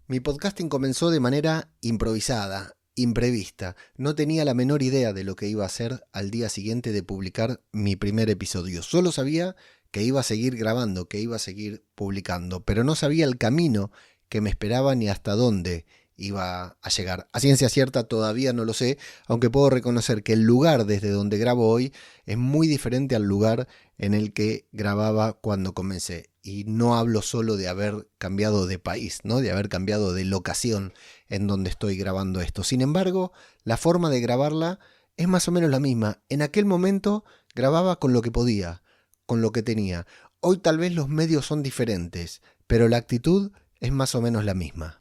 Mi podcasting comenzó de manera improvisada, imprevista. No tenía la menor idea de lo que iba a hacer al día siguiente de publicar mi primer episodio. Solo sabía que iba a seguir grabando, que iba a seguir publicando, pero no sabía el camino que me esperaba ni hasta dónde iba a llegar. A ciencia cierta todavía no lo sé, aunque puedo reconocer que el lugar desde donde grabo hoy es muy diferente al lugar en el que grababa cuando comencé. Y no hablo solo de haber cambiado de país, ¿no? De haber cambiado de locación en donde estoy grabando esto. Sin embargo, la forma de grabarla es más o menos la misma. En aquel momento grababa con lo que podía, con lo que tenía. Hoy tal vez los medios son diferentes, pero la actitud es más o menos la misma.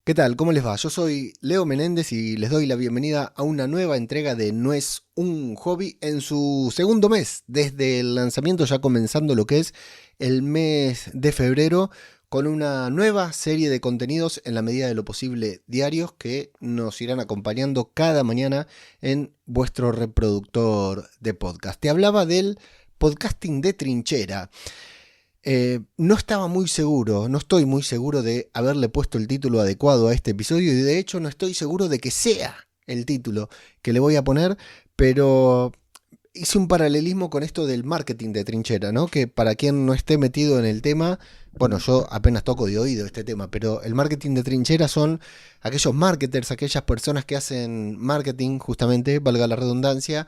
¿Qué tal? ¿Cómo les va? Yo soy Leo Menéndez y les doy la bienvenida a una nueva entrega de No es un hobby en su segundo mes, desde el lanzamiento, ya comenzando lo que es el mes de febrero, con una nueva serie de contenidos en la medida de lo posible diarios que nos irán acompañando cada mañana en vuestro reproductor de podcast. Te hablaba del podcasting de trinchera. No estaba muy seguro, no estoy muy seguro de haberle puesto el título adecuado a este episodio y de hecho no estoy seguro de que sea el título que le voy a poner, pero hice un paralelismo con esto del marketing de trinchera, ¿no? Que para quien no esté metido en el tema, bueno, yo apenas toco de oído este tema, pero el marketing de trinchera son aquellos marketers, aquellas personas que hacen marketing, justamente, valga la redundancia,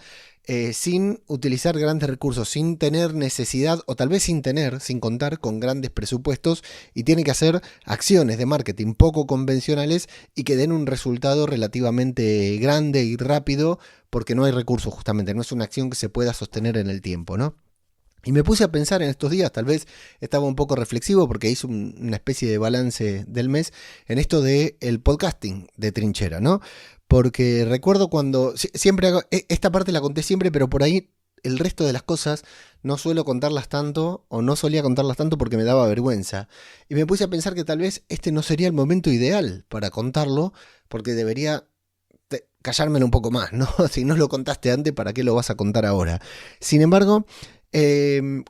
sin utilizar grandes recursos, sin tener necesidad o tal vez sin contar con grandes presupuestos y tienen que hacer acciones de marketing poco convencionales y que den un resultado relativamente grande y rápido porque no hay recursos justamente, no es una acción que se pueda sostener en el tiempo, ¿no? Y me puse a pensar en estos días, tal vez estaba un poco reflexivo porque hice una especie de balance del mes en esto de el podcasting de trinchera, ¿no? Porque recuerdo cuando, siempre hago, esta parte la conté siempre, pero por ahí el resto de las cosas no suelo contarlas tanto o no solía contarlas tanto porque me daba vergüenza. Y me puse a pensar que tal vez este no sería el momento ideal para contarlo porque debería callármelo un poco más, ¿no? Si no lo contaste antes, ¿para qué lo vas a contar ahora? Sin embargo,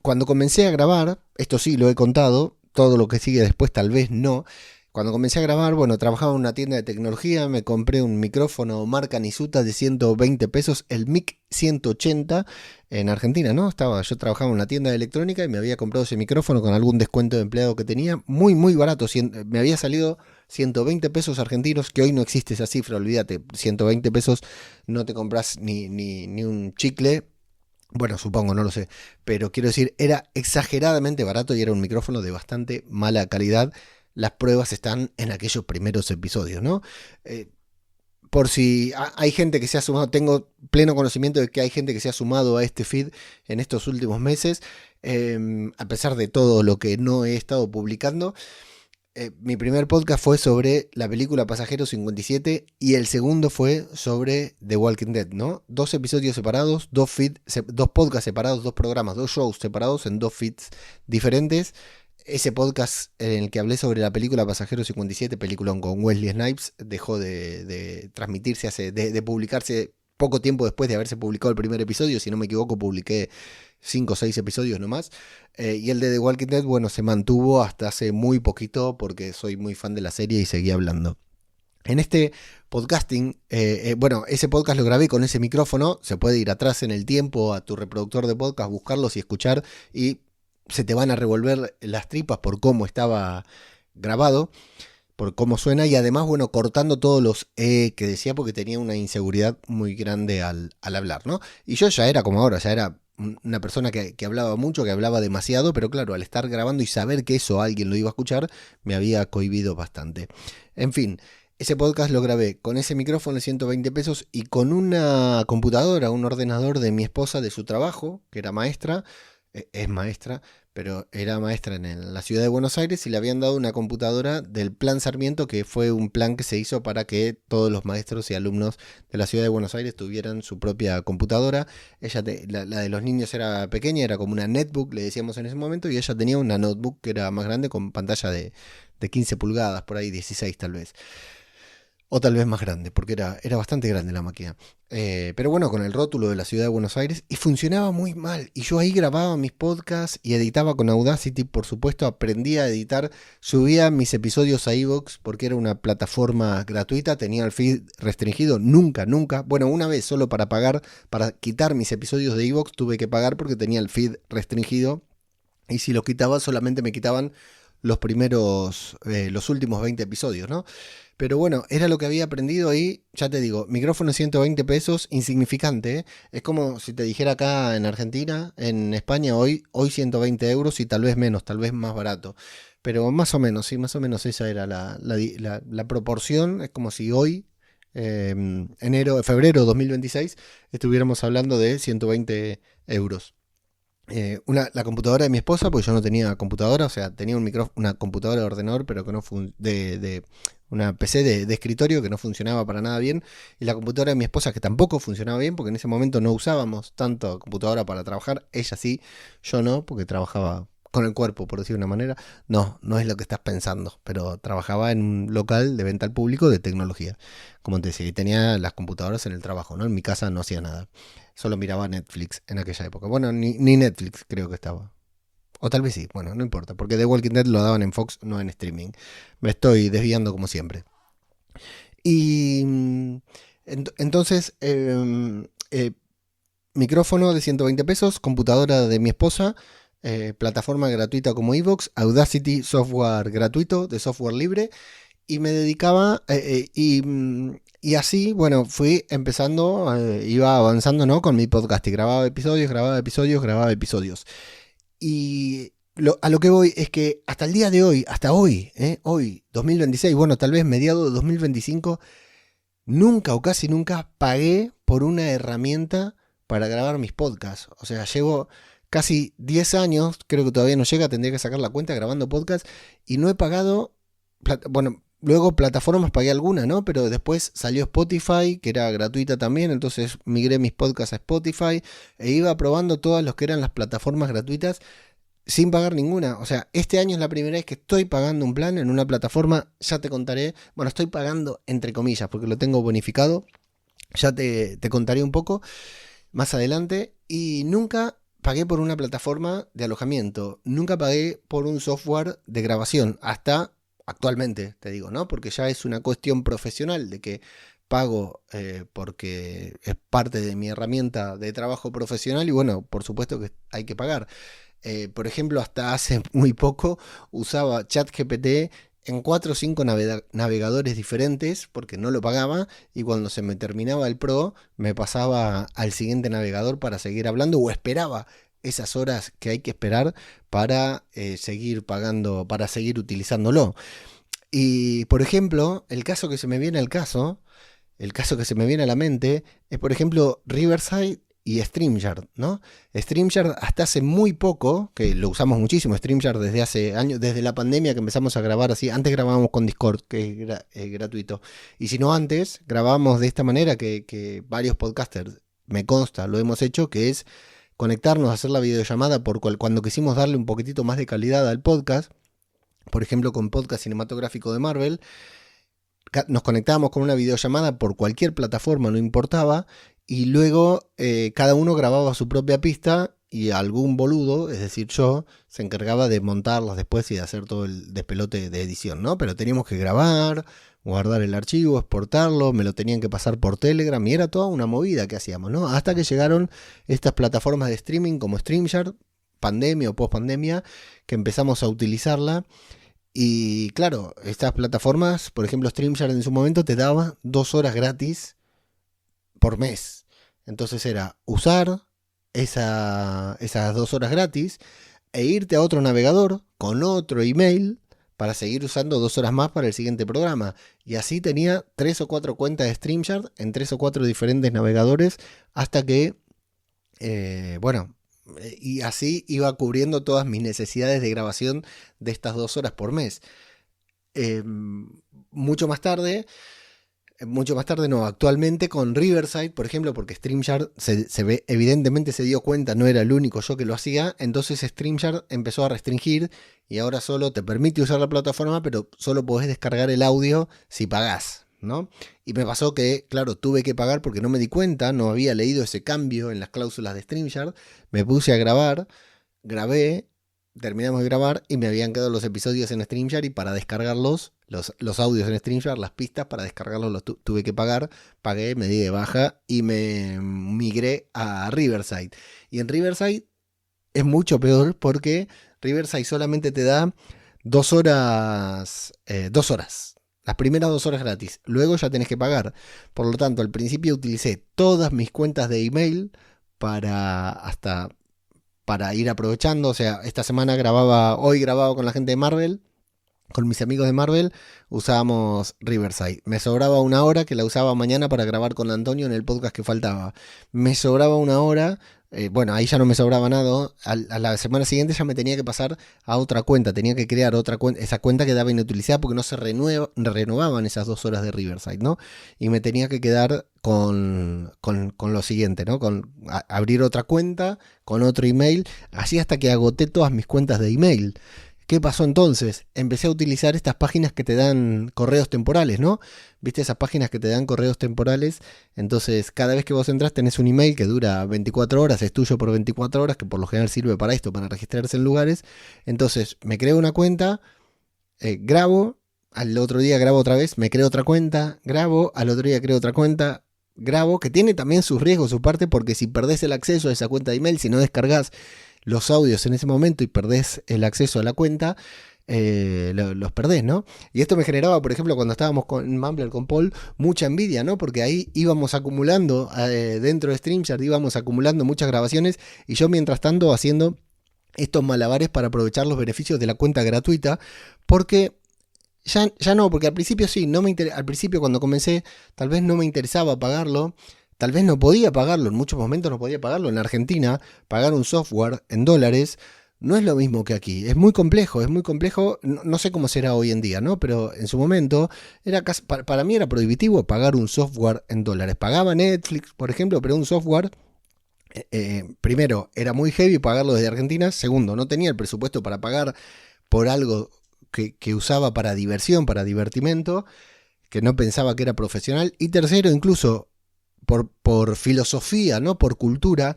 cuando comencé a grabar, esto sí lo he contado, todo lo que sigue después tal vez no. Cuando comencé a grabar, bueno, trabajaba en una tienda de tecnología, me compré un micrófono marca Nisuta de 120 pesos, el Mic 180 en Argentina, ¿no? Yo trabajaba en una tienda de electrónica y me había comprado ese micrófono con algún descuento de empleado que tenía, muy, muy barato, me había salido 120 pesos argentinos, que hoy no existe esa cifra, olvídate, 120 pesos no te compras ni un chicle. Bueno, supongo, no lo sé, pero quiero decir, era exageradamente barato y era un micrófono de bastante mala calidad. Las pruebas están en aquellos primeros episodios, ¿no? Por si hay gente que se ha sumado, tengo pleno conocimiento de que hay gente que se ha sumado a este feed en estos últimos meses, a pesar de todo lo que no he estado publicando. Mi primer podcast fue sobre la película Pasajero 57 y el segundo fue sobre The Walking Dead, ¿no? Dos episodios separados, dos podcasts separados, dos programas, dos shows separados en dos feeds diferentes. Ese podcast en el que hablé sobre la película Pasajero 57, película con Wesley Snipes, dejó de transmitirse, de publicarse poco tiempo después de haberse publicado el primer episodio. Si no me equivoco, publiqué 5 o 6 episodios nomás. Y el de The Walking Dead, bueno, se mantuvo hasta hace muy poquito porque soy muy fan de la serie y seguí hablando. En este podcasting, bueno, ese podcast lo grabé con ese micrófono. Se puede ir atrás en el tiempo a tu reproductor de podcast, buscarlos y escuchar y se te van a revolver las tripas por cómo estaba grabado, por cómo suena y además, bueno, cortando todos los que decía porque tenía una inseguridad muy grande al hablar, ¿no? Y yo ya era como ahora, ya era una persona que hablaba mucho, que hablaba demasiado, pero claro, al estar grabando y saber que eso alguien lo iba a escuchar, me había cohibido bastante. En fin, ese podcast lo grabé con ese micrófono de 120 pesos y con una computadora, un ordenador de mi esposa de su trabajo, que era maestra, es maestra, pero era maestra en la ciudad de Buenos Aires y le habían dado una computadora del Plan Sarmiento, que fue un plan que se hizo para que todos los maestros y alumnos de la ciudad de Buenos Aires tuvieran su propia computadora. La de los niños era pequeña, era como una netbook, le decíamos en ese momento, y ella tenía una notebook que era más grande con pantalla de 15 pulgadas, por ahí 16 tal vez. O tal vez más grande, porque era bastante grande la máquina. Pero bueno, con el rótulo de la ciudad de Buenos Aires y funcionaba muy mal. Y yo ahí grababa mis podcasts y editaba con Audacity, por supuesto, aprendía a editar, subía mis episodios a iVoox porque era una plataforma gratuita, tenía el feed restringido, nunca. Bueno, una vez solo para pagar, para quitar mis episodios de iVoox tuve que pagar porque tenía el feed restringido y si los quitaba solamente me quitaban los últimos 20 episodios, ¿no? Pero bueno, era lo que había aprendido ahí, ya te digo, micrófono 120 pesos, insignificante, ¿eh? Es como si te dijera acá en Argentina, en España hoy 120 euros y tal vez menos, tal vez más barato. Pero más o menos, sí, más o menos esa era la proporción. Es como si hoy, febrero 2026, estuviéramos hablando de 120 euros. La computadora de mi esposa, porque yo no tenía computadora, o sea, tenía una computadora de ordenador, pero que no de una PC de escritorio que no funcionaba para nada bien, y la computadora de mi esposa que tampoco funcionaba bien, porque en ese momento no usábamos tanto computadora para trabajar, ella sí, yo no, porque trabajaba con el cuerpo, por decir de una manera. No es lo que estás pensando, pero trabajaba en un local de venta al público de tecnología, como te decía, y tenía las computadoras en el trabajo, ¿no? En mi casa no hacía nada. Solo miraba Netflix en aquella época. Bueno, ni Netflix creo que estaba. O tal vez sí, bueno, no importa, porque The Walking Dead lo daban en Fox, no en streaming. Me estoy desviando como siempre. Y entonces, micrófono de 120 pesos, computadora de mi esposa, plataforma gratuita como iVoox, Audacity, software gratuito, de software libre, y me dedicaba, y así, bueno, fui empezando, iba avanzando, ¿no? Con mi podcast y grababa episodios. Y a lo que voy es que hasta el día de hoy, hasta hoy, 2026, bueno, tal vez mediados de 2025, nunca o casi nunca pagué por una herramienta para grabar mis podcasts. O sea, llevo casi 10 años, creo que todavía no llega, tendría que sacar la cuenta grabando podcasts y no he pagado, bueno, luego plataformas pagué alguna, ¿no? Pero después salió Spotify, que era gratuita también, entonces migré mis podcasts a Spotify e iba probando todas los que eran las plataformas gratuitas sin pagar ninguna. O sea, este año es la primera vez que estoy pagando un plan en una plataforma, ya te contaré, bueno, estoy pagando entre comillas porque lo tengo bonificado, ya te contaré un poco más adelante, y nunca pagué por una plataforma de alojamiento, nunca pagué por un software de grabación, hasta actualmente, te digo, ¿no? Porque ya es una cuestión profesional de que pago porque es parte de mi herramienta de trabajo profesional y bueno, por supuesto que hay que pagar. Por ejemplo, hasta hace muy poco usaba ChatGPT en 4 o 5 navegadores diferentes porque no lo pagaba y cuando se me terminaba el Pro me pasaba al siguiente navegador para seguir hablando o esperaba esas horas que hay que esperar para seguir pagando, para seguir utilizándolo. Y por ejemplo, el caso que se me viene a la mente es por ejemplo Riverside y StreamYard, ¿no? StreamYard hasta hace muy poco, que lo usamos muchísimo, StreamYard desde hace años, desde la pandemia que empezamos a grabar así, antes grabábamos con Discord, que es gratuito, y si no antes, grabábamos de esta manera que varios podcasters, me consta, lo hemos hecho, que es conectarnos, hacer la videollamada cuando quisimos darle un poquitito más de calidad al podcast, por ejemplo con podcast cinematográfico de Marvel, nos conectábamos con una videollamada por cualquier plataforma, no importaba, y luego cada uno grababa su propia pista y algún boludo, es decir yo, se encargaba de montarlas después y de hacer todo el despelote de edición, ¿no? Pero teníamos que grabar, guardar el archivo, exportarlo, me lo tenían que pasar por Telegram y era toda una movida que hacíamos, ¿no? Hasta que llegaron estas plataformas de streaming como StreamYard, pandemia o post pandemia, que empezamos a utilizarla. Y claro, estas plataformas, por ejemplo StreamYard en su momento te daba 2 horas gratis por mes. Entonces era usar esas 2 horas gratis e irte a otro navegador con otro email para seguir usando 2 horas más para el siguiente programa. Y así tenía 3 o 4 cuentas de StreamYard en 3 o 4 diferentes navegadores hasta que, bueno, y así iba cubriendo todas mis necesidades de grabación de estas 2 horas por mes. Eh, mucho más tarde, no, actualmente con Riverside, por ejemplo, porque StreamYard evidentemente se dio cuenta, no era el único yo que lo hacía, entonces StreamYard empezó a restringir y ahora solo te permite usar la plataforma, pero solo podés descargar el audio si pagás. ¿no? Y me pasó que, claro, tuve que pagar porque no me di cuenta, no había leído ese cambio en las cláusulas de StreamYard, me puse a grabar, grabé, terminamos de grabar y me habían quedado los episodios en StreamYard y para descargarlos, los audios en StreamYard, las pistas, para descargarlos los tuve que pagar, pagué, me di de baja y me migré a Riverside. Y en Riverside es mucho peor porque Riverside solamente te da 2 horas, 2 horas. Las primeras 2 horas gratis. Luego ya tenés que pagar. Por lo tanto, al principio utilicé todas mis cuentas de email para ir aprovechando. O sea, esta semana hoy grababa con la gente de Marvel. Con mis amigos de Marvel usábamos Riverside. Me sobraba 1 hora que la usaba mañana para grabar con Antonio en el podcast que faltaba. Me sobraba 1 hora. Bueno, ahí ya no me sobraba nada. A la semana siguiente ya me tenía que pasar a otra cuenta. Tenía que crear otra cuenta. Esa cuenta quedaba inutilizada porque no se renovaban esas 2 horas de Riverside, ¿no? Y me tenía que quedar con lo siguiente, ¿no? Abrir otra cuenta con otro email. Así hasta que agoté todas mis cuentas de email. ¿Qué pasó entonces? Empecé a utilizar estas páginas que te dan correos temporales, ¿no? ¿Viste esas páginas que te dan correos temporales? Entonces, cada vez que vos entras tenés un email que dura 24 horas, es tuyo por 24 horas, que por lo general sirve para esto, para registrarse en lugares. Entonces, me creo una cuenta, grabo, al otro día grabo otra vez, me creo otra cuenta, grabo, al otro día creo otra cuenta, grabo, que tiene también sus riesgos, su parte, porque si perdés el acceso a esa cuenta de email, si no descargas los audios en ese momento y perdés el acceso a la cuenta, los perdés, ¿no? Y esto me generaba, por ejemplo, cuando estábamos con Mumbler, con Paul, mucha envidia, ¿no? Porque ahí íbamos acumulando, dentro de StreamYard íbamos acumulando muchas grabaciones y yo mientras tanto haciendo estos malabares para aprovechar los beneficios de la cuenta gratuita, porque ya no, porque al principio sí, al principio cuando comencé tal vez no me interesaba pagarlo. Tal vez no podía pagarlo, en muchos momentos no podía pagarlo. En Argentina, pagar un software en dólares no es lo mismo que aquí. Es muy complejo, no sé cómo será hoy en día, ¿no? Pero en su momento, para mí era prohibitivo pagar un software en dólares. Pagaba Netflix, por ejemplo, pero un software, primero, era muy heavy pagarlo desde Argentina. Segundo, no tenía el presupuesto para pagar por algo que usaba para diversión, para divertimento, que no pensaba que era profesional. Y tercero, incluso por filosofía, ¿no? Por cultura,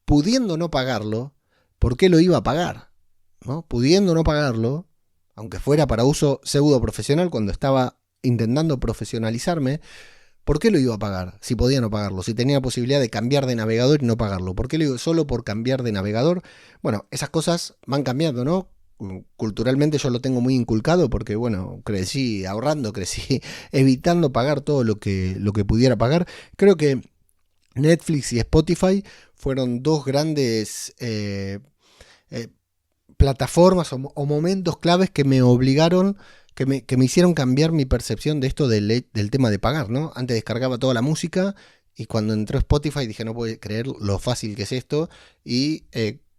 pudiendo no pagarlo, ¿por qué lo iba a pagar? ¿No? Pudiendo no pagarlo, aunque fuera para uso pseudo profesional, cuando estaba intentando profesionalizarme, ¿por qué lo iba a pagar? Si podía no pagarlo, si tenía la posibilidad de cambiar de navegador y no pagarlo. ¿Por qué lo iba solo por cambiar de navegador? Bueno, esas cosas van cambiando, ¿no? Culturalmente yo lo tengo muy inculcado porque, bueno, crecí ahorrando, crecí evitando pagar todo lo que pudiera pagar. Creo que Netflix y Spotify fueron dos grandes plataformas o momentos claves que me obligaron, que me hicieron cambiar mi percepción de esto del tema de pagar, ¿no? Antes descargaba toda la música y cuando entró Spotify dije, no puedo creer lo fácil que es esto. Y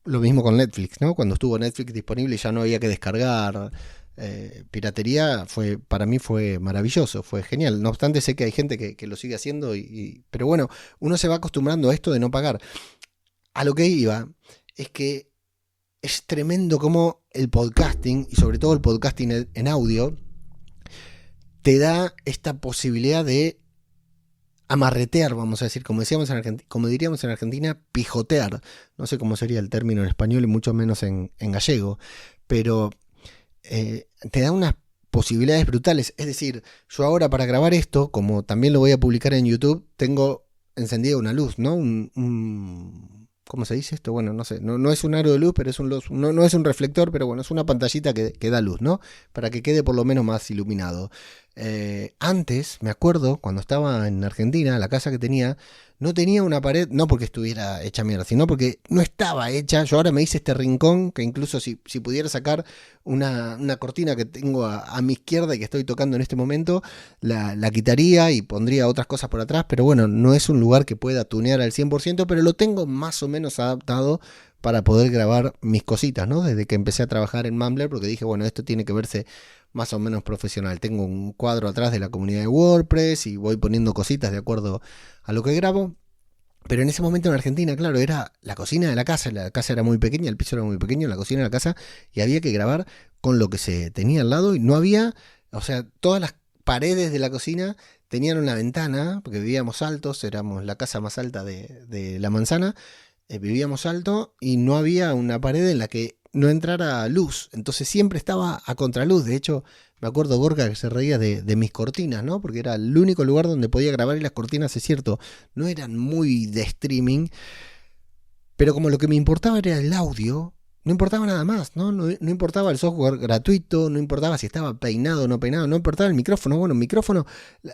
lo mismo con Netflix, ¿no? Cuando estuvo Netflix disponible y ya no había que descargar piratería, para mí fue maravilloso, fue genial. No obstante, sé que hay gente que lo sigue haciendo, pero bueno, uno se va acostumbrando a esto de no pagar. A lo que iba es que es tremendo como el podcasting, y sobre todo el podcasting en audio, te da esta posibilidad de amarretear, vamos a decir, como diríamos en Argentina, pijotear. No sé cómo sería el término en español y mucho menos en gallego, pero te da unas posibilidades brutales. Es decir, yo ahora para grabar esto, como también lo voy a publicar en YouTube, tengo encendida una luz, ¿no? ¿Cómo se dice esto? Bueno, no sé, no es un aro de luz, pero es un luz, no es un reflector, pero bueno, es una pantallita que da luz, ¿no? Para que quede por lo menos más iluminado. Antes, me acuerdo, cuando estaba en Argentina, la casa que tenía, no tenía una pared, no porque estuviera hecha mierda, sino porque no estaba hecha. Yo ahora me hice este rincón, que incluso si pudiera sacar una cortina que tengo a mi izquierda y que estoy tocando en este momento, la quitaría y pondría otras cosas por atrás, pero bueno, no es un lugar que pueda tunear al 100%, pero lo tengo más o menos adaptado para poder grabar mis cositas, ¿no? Desde que empecé a trabajar en Mumbler, porque dije, bueno, esto tiene que verse más o menos profesional. Tengo un cuadro atrás de la comunidad de WordPress y voy poniendo cositas de acuerdo a lo que grabo. Pero en ese momento en Argentina, claro, era la cocina de la casa era muy pequeña, el piso era muy pequeño, la cocina de la casa, y había que grabar con lo que se tenía al lado y no había, o sea, todas las paredes de la cocina tenían una ventana, porque vivíamos altos, éramos la casa más alta de la manzana, vivíamos alto y no había una pared en la que no entrara luz, entonces siempre estaba a contraluz. De hecho, me acuerdo Gorka que se reía de mis cortinas, ¿no? Porque era el único lugar donde podía grabar y las cortinas, es cierto, no eran muy de streaming, pero como lo que me importaba era el audio, no importaba nada más, ¿no? No importaba el software gratuito, no importaba si estaba peinado o no peinado, no importaba el micrófono. Bueno, micrófono,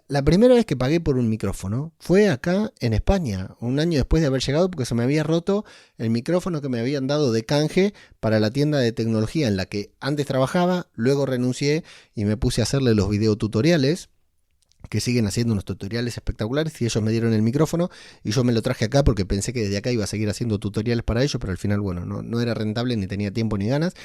la primera vez que pagué por un micrófono fue acá en España, un año después de haber llegado, porque se me había roto el micrófono que me habían dado de canje para la tienda de tecnología en la que antes trabajaba, luego renuncié y me puse a hacerle los videotutoriales, que siguen haciendo unos tutoriales espectaculares, y ellos me dieron el micrófono y yo me lo traje acá porque pensé que desde acá iba a seguir haciendo tutoriales para ellos, pero al final, bueno, no era rentable, ni tenía tiempo ni ganas.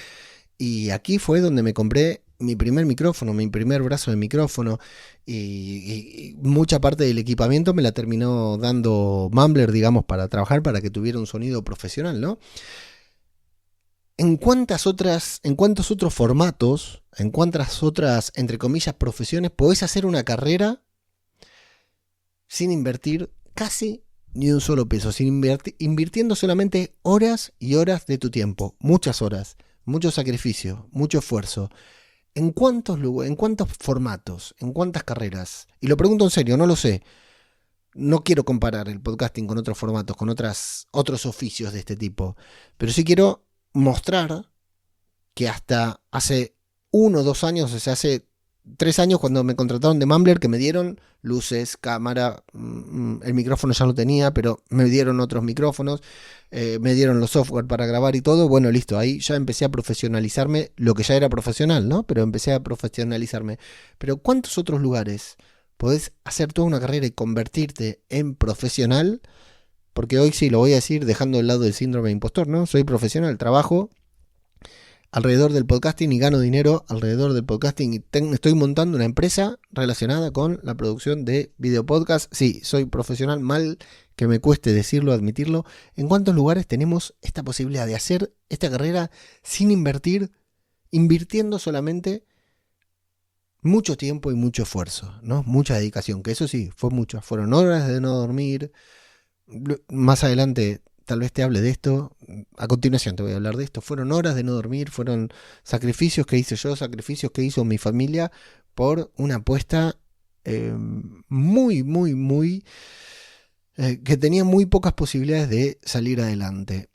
Y aquí fue donde me compré mi primer micrófono, mi primer brazo de micrófono, y mucha parte del equipamiento me la terminó dando Mumbler, digamos, para trabajar, para que tuviera un sonido profesional, ¿no? ¿En cuántos otros formatos, en cuántas otras, entre comillas, profesiones podés hacer una carrera sin invertir casi ni un solo peso, invirtiendo solamente horas y horas de tu tiempo, muchas horas, mucho sacrificio, mucho esfuerzo? En cuántos formatos, en cuántas carreras? Y lo pregunto en serio, no lo sé. No quiero comparar el podcasting con otros formatos, con otros oficios de este tipo, pero sí quiero mostrar que hasta hace 1 o 2 años, o sea, hace 3 años cuando me contrataron de Mumbler, que me dieron luces, cámara, el micrófono ya lo tenía, pero me dieron otros micrófonos, me dieron los software para grabar y todo. Bueno, listo, ahí ya empecé a profesionalizarme, lo que ya era profesional, ¿no? Pero empecé a profesionalizarme. Pero ¿cuántos otros lugares podés hacer toda una carrera y convertirte en profesional? Porque hoy sí lo voy a decir dejando de lado el síndrome de impostor, ¿no? Soy profesional, trabajo alrededor del podcasting y gano dinero alrededor del podcasting, y estoy montando una empresa relacionada con la producción de videopodcast. Sí, soy profesional, mal que me cueste decirlo, admitirlo. ¿En cuántos lugares tenemos esta posibilidad de hacer esta carrera sin invertir, invirtiendo solamente mucho tiempo y mucho esfuerzo, ¿no? Mucha dedicación, que eso sí, fue mucho. Fueron horas de no dormir. Más adelante tal vez te hable de esto. A continuación te voy a hablar de esto. Fueron horas de no dormir, fueron sacrificios que hice yo, sacrificios que hizo mi familia por una apuesta muy, muy, muy... que tenía muy pocas posibilidades de salir adelante.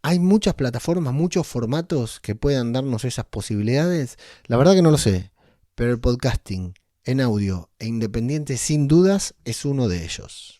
¿Hay muchas plataformas, muchos formatos que puedan darnos esas posibilidades? La verdad que no lo sé, pero el podcasting en audio e independiente sin dudas es uno de ellos.